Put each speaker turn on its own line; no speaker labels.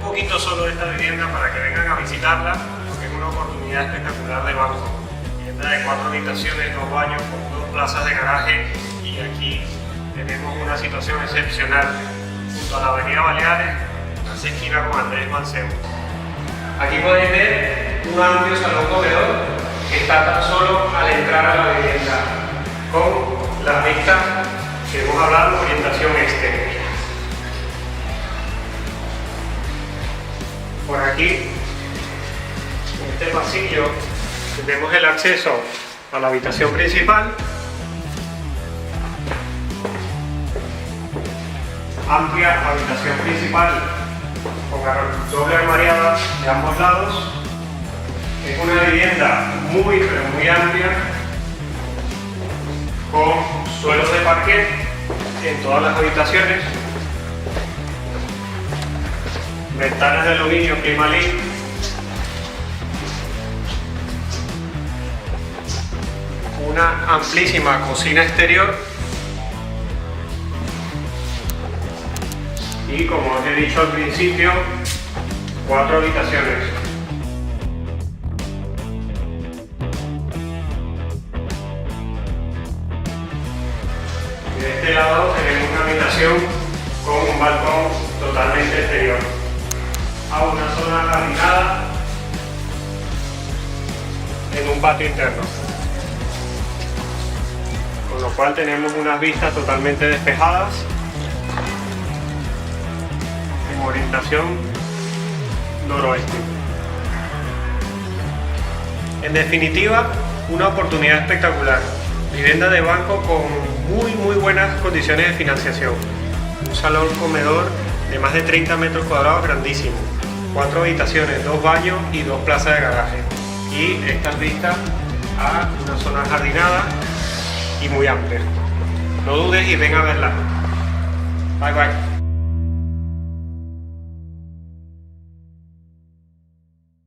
un poquito solo de esta vivienda para que vengan a visitarla, porque es una oportunidad espectacular de banco. Vivienda de 4 habitaciones, 2 baños con 2 plazas de garaje, y aquí tenemos una situación excepcional junto a la avenida Baleares, hace esquina con Andrés Mancebo. Aquí podéis ver un amplio salón comedor que está tan solo al entrar a la vivienda, con las vistas que hemos hablado, orientación este. Por aquí, en este pasillo, tenemos el acceso a la habitación principal. Amplia habitación principal con doble armariada de ambos lados. Es una vivienda muy pero muy amplia, con suelos de parquet en todas las habitaciones, ventanas de aluminio Climalink, una amplísima cocina exterior y, como os he dicho al principio, 4 habitaciones. De este lado tenemos una habitación con un balcón totalmente exterior a una zona jardinada en un patio interno, con lo cual tenemos unas vistas totalmente despejadas en orientación noroeste. En definitiva, una oportunidad espectacular. Vivienda de banco con muy buenas condiciones de financiación. Un salón comedor de más de 30 metros cuadrados grandísimo. 4 habitaciones, 2 baños y 2 plazas de garaje. Y estas vistas a una zona jardinada y muy amplia. No dudes y ven a verla. Bye bye.